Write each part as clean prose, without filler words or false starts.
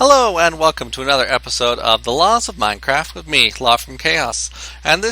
Hello and welcome to another episode of The Laws of Minecraft with me, LawFromChaos. And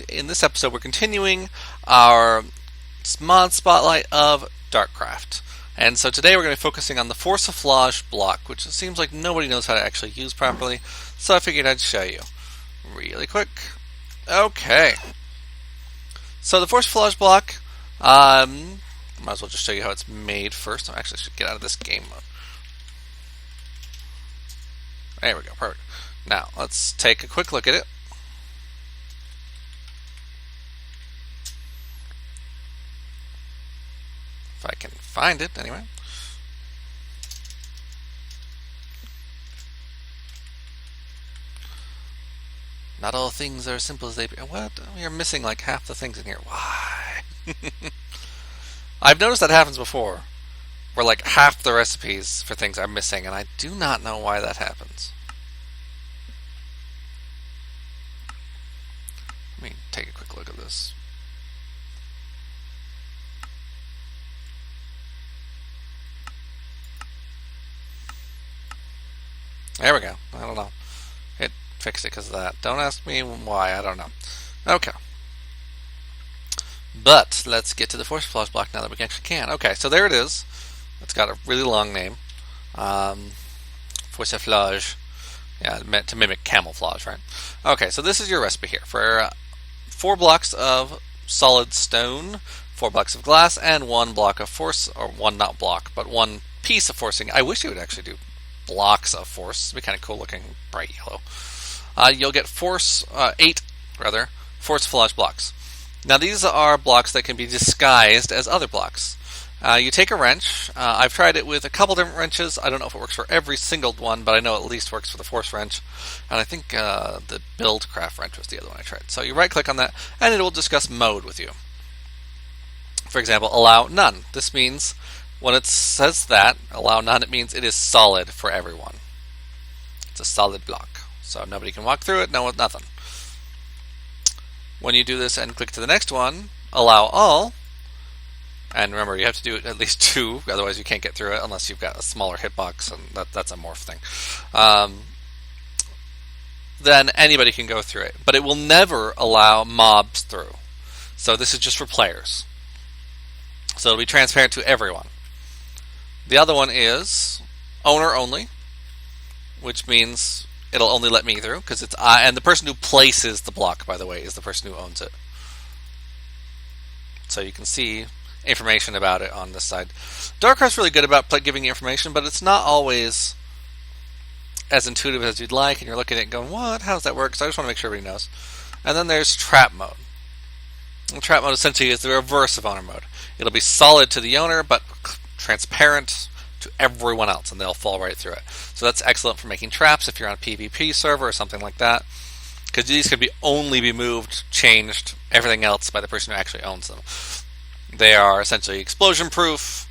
in this episode we're continuing our mod spotlight of DartCraft. And so today we're going to be focusing on the Forceaflouge block, which it seems like nobody knows how to actually use properly. So I figured I'd show you really quick. Okay. So the Forceaflouge block, might as well just show you how it's made first. I actually should get out of this game mode. There we go, perfect. Now, let's take a quick look at it. If I can find it, anyway. Not all things are as simple as they appear. What? You're missing like half the things in here. Why? I've noticed that happens before, where like half the recipes for things are missing, and I do not know why that happens. Let me take a quick look at this. There we go. I don't know. It fixed it because of that. Don't ask me why. I don't know. Okay. But let's get to the Forceaflouge block now that we actually can. Okay, so there it is. It's got a really long name. Forceaflouge. Yeah, meant to mimic camouflage, right? Okay, so this is your recipe here for 4 blocks of solid stone, 4 blocks of glass, and 1 block of force, or one not block, but 1 piece of forcing. I wish you would actually do blocks of force. It'd be kind of cool looking, bright yellow. You'll get 8 Forceaflouge blocks. Now these are blocks that can be disguised as other blocks. You take a wrench. I've tried it with a couple different wrenches. I don't know if it works for every single one, but I know it at least works for the force wrench. And I think the BuildCraft wrench was the other one I tried. So you right click on that and it will discuss mode with you. For example, allow none. This means when it says that, allow none, it means it is solid for everyone. It's a solid block. So nobody can walk through it, nothing. When you do this and click to the next one, allow all, and remember you have to do it at least 2, otherwise you can't get through it unless you've got a smaller hitbox, and that's a morph thing. Then anybody can go through it, but it will never allow mobs through. So this is just for players. So it'll be transparent to everyone. The other one is owner only, which means it'll only let me through because it's I, and the person who places the block, by the way, is the person who owns it. So you can see information about it on this side. DartCraft's really good about giving you information, but it's not always as intuitive as you'd like, and you're looking at it and going, what? How does that work? So I just want to make sure everybody knows. And then there's trap mode. And trap mode essentially is the reverse of owner mode. It'll be solid to the owner, but transparent to everyone else, and they'll fall right through it. So that's excellent for making traps if you're on a PvP server or something like that, because these can only be moved, changed, everything else by the person who actually owns them. They are essentially explosion proof,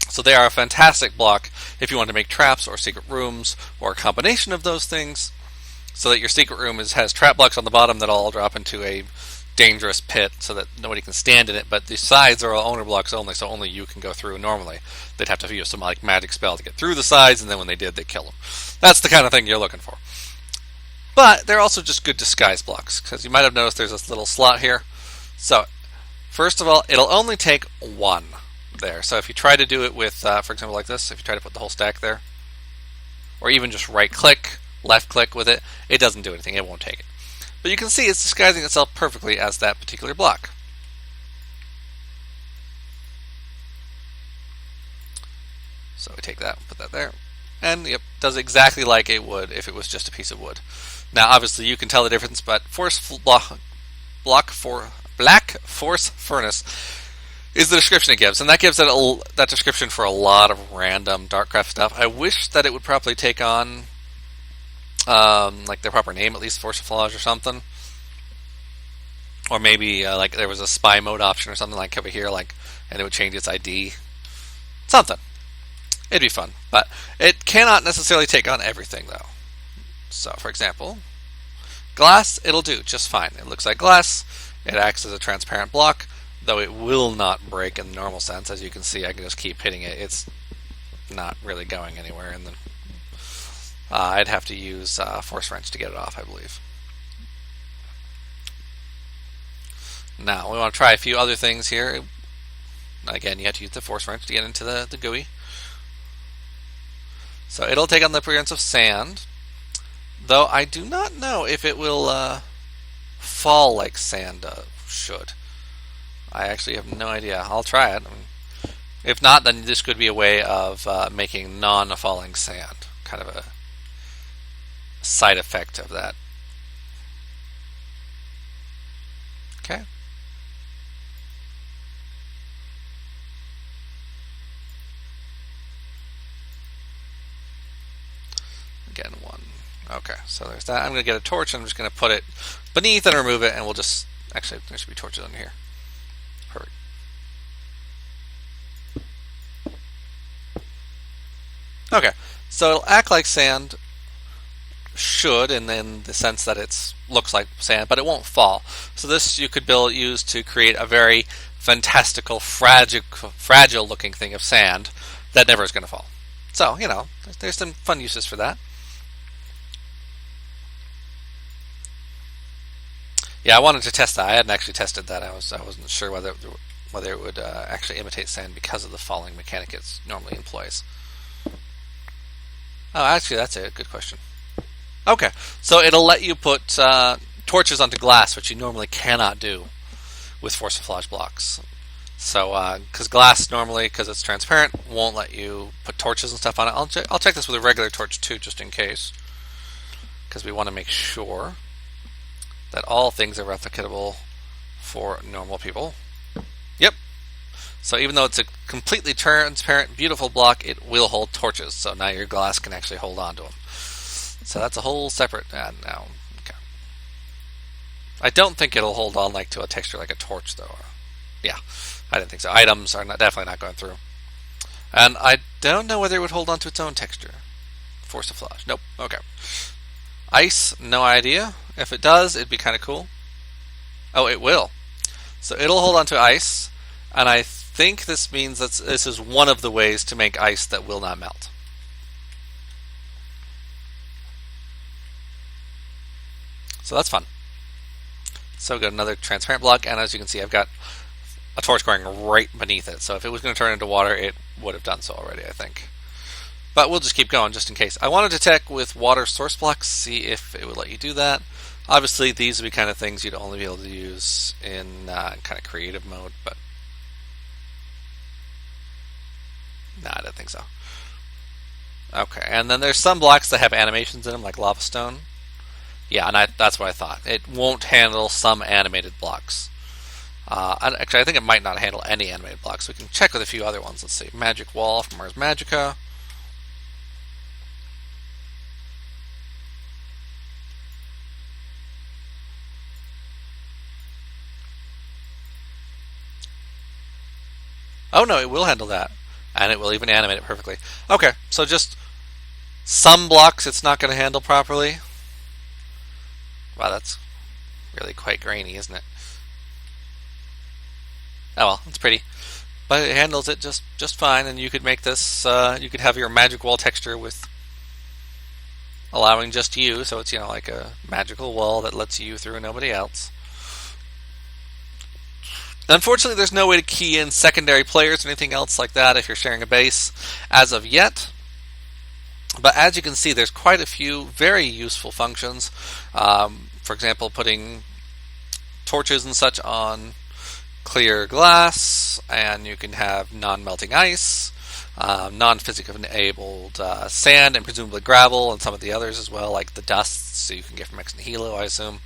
so they are a fantastic block if you want to make traps or secret rooms or a combination of those things, so that your secret room has trap blocks on the bottom that all drop into a dangerous pit so that nobody can stand in it, but the sides are all owner blocks only, so only you can go through. Normally they'd have to use some like magic spell to get through the sides, and then when they did, they kill them. That's the kind of thing you're looking for. But they're also just good disguise blocks, because you might have noticed there's this little slot here. So first of all, it'll only take 1 there. So if you try to do it with, for example, like this, if you try to put the whole stack there, or even just right click, left click with it, it doesn't do anything. It won't take it. But you can see it's disguising itself perfectly as that particular block. So we take that, put that there, and yep, does exactly like it would if it was just a piece of wood. Now, obviously, you can tell the difference, but Black Force Furnace is the description it gives, and that gives it that description for a lot of random DartCraft stuff. I wish that it would probably take on like their proper name, at least Forceaflouge or something, or maybe like there was a spy mode option or something like over here, like, and it would change its ID, something. It'd be fun, but it cannot necessarily take on everything though. So, for example, glass, it'll do just fine. It looks like glass. It acts as a transparent block, though it will not break in the normal sense. As you can see, I can just keep hitting it. It's not really going anywhere, and then I'd have to use force wrench to get it off, I believe. Now we want to try a few other things here. Again, you have to use the force wrench to get into the GUI. So it'll take on the appearance of sand, though I do not know if it will fall like sand should. I actually have no idea. I'll try it. If not, then this could be a way of making non-falling sand, kind of a side effect of that. Okay. Again, one. Okay, so there's that. I'm going to get a torch, and I'm just going to put it beneath and remove it, and we'll just... Actually, there should be torches under here. Perfect. Okay, so it'll act like sand should, and in the sense that it looks like sand, but it won't fall. So this you could use to create a very fantastical, fragile looking thing of sand that never is going to fall. So, you know, there's some fun uses for that. Yeah, I wanted to test that. I hadn't actually tested that. I wasn't sure whether it would actually imitate sand because of the falling mechanic it normally employs. Oh, actually, that's a good question. Okay, so it'll let you put torches onto glass, which you normally cannot do with Forceaflouge blocks. So, because glass normally, because it's transparent, won't let you put torches and stuff on it. I'll check this with a regular torch too, just in case, because we want to make sure that all things are replicatable for normal people. Yep. So even though it's a completely transparent, beautiful block, it will hold torches. So now your glass can actually hold on to them. So that's a whole separate now. Okay. I don't think it'll hold on like to a texture like a torch, though. Yeah, I didn't think so. Items are definitely not going through. And I don't know whether it would hold on to its own texture. Forceaflouge. Nope. Okay. Ice, no idea. If it does, it'd be kind of cool. Oh, it will. So it'll hold on to ice, and I think this means that this is one of the ways to make ice that will not melt. So that's fun. So we've got another transparent block, and as you can see, I've got a torch going right beneath it. So if it was going to turn into water, it would have done so already, I think. But we'll just keep going just in case. I wanted to check with water source blocks, see if it would let you do that. Obviously, these would be kind of things you'd only be able to use in kind of creative mode, but no, I don't think so. Okay, and then there's some blocks that have animations in them, like lava stone. Yeah, and that's what I thought. It won't handle some animated blocks. Actually, I think it might not handle any animated blocks. We can check with a few other ones. Let's see. Magic Wall from Ars Magica. Oh no, it will handle that. And it will even animate it perfectly. Okay, so just some blocks it's not going to handle properly. Wow, that's really quite grainy, isn't it? Oh well, it's pretty. But it handles it just fine, and you could make this, you could have your magic wall texture with allowing just you, so it's, you know, like a magical wall that lets you through and nobody else. Unfortunately, there's no way to key in secondary players or anything else like that if you're sharing a base as of yet. But as you can see, there's quite a few very useful functions. For example, putting torches and such on clear glass, and you can have non-melting ice, non-physically enabled sand, and presumably gravel, and some of the others as well, like the dusts, so you can get from Ex Nihilo, I assume.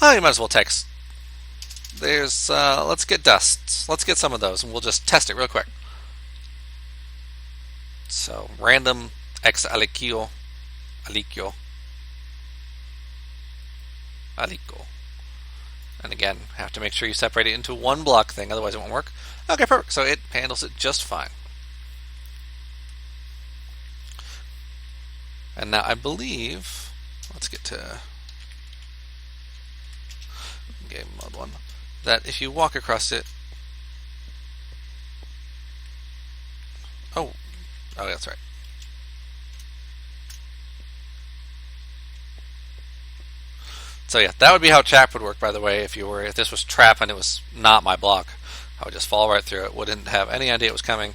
Oh, you might as well text. There's, let's get dusts. Let's get some of those, and we'll just test it real quick. So, random Ex Alicio. And again, have to make sure you separate it into one block thing, otherwise it won't work. Okay, perfect. So it handles it just fine. And now I believe, let's get to game mode 1, that if you walk across it, oh, Oh, that's right. So yeah, that would be how trap would work. By the way, if this was trap and it was not my block, I would just fall right through it. Wouldn't have any idea it was coming.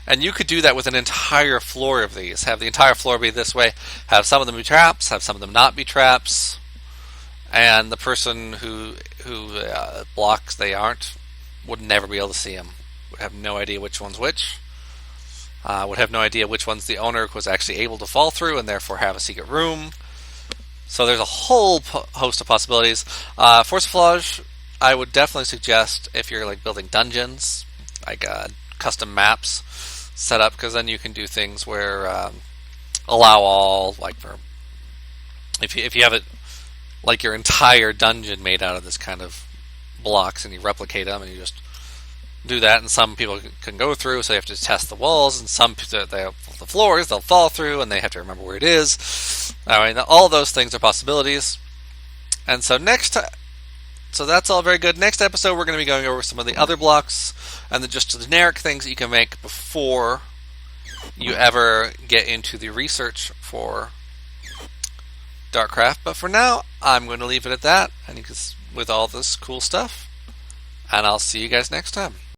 And you could do that with an entire floor of these. Have the entire floor be this way. Have some of them be traps. Have some of them not be traps. And the person who blocks they aren't would never be able to see them. Would have no idea which one's which. Would have no idea which ones the owner was actually able to fall through, and therefore have a secret room. So there's a whole host of possibilities. Forceaflouge, I would definitely suggest if you're like building dungeons, like custom maps set up, because then you can do things where allow all, like for if you have it like your entire dungeon made out of this kind of blocks and you replicate them and you just do that, and some people can go through, so they have to test the walls, and some they have the floors they'll fall through and they have to remember where it is. All right, all those things are possibilities. And so so that's all very good. Next episode we're going to be going over some of the other blocks and just the generic things that you can make before you ever get into the research for DartCraft. But for now, I'm going to leave it at that, and with all this cool stuff, and I'll see you guys next time.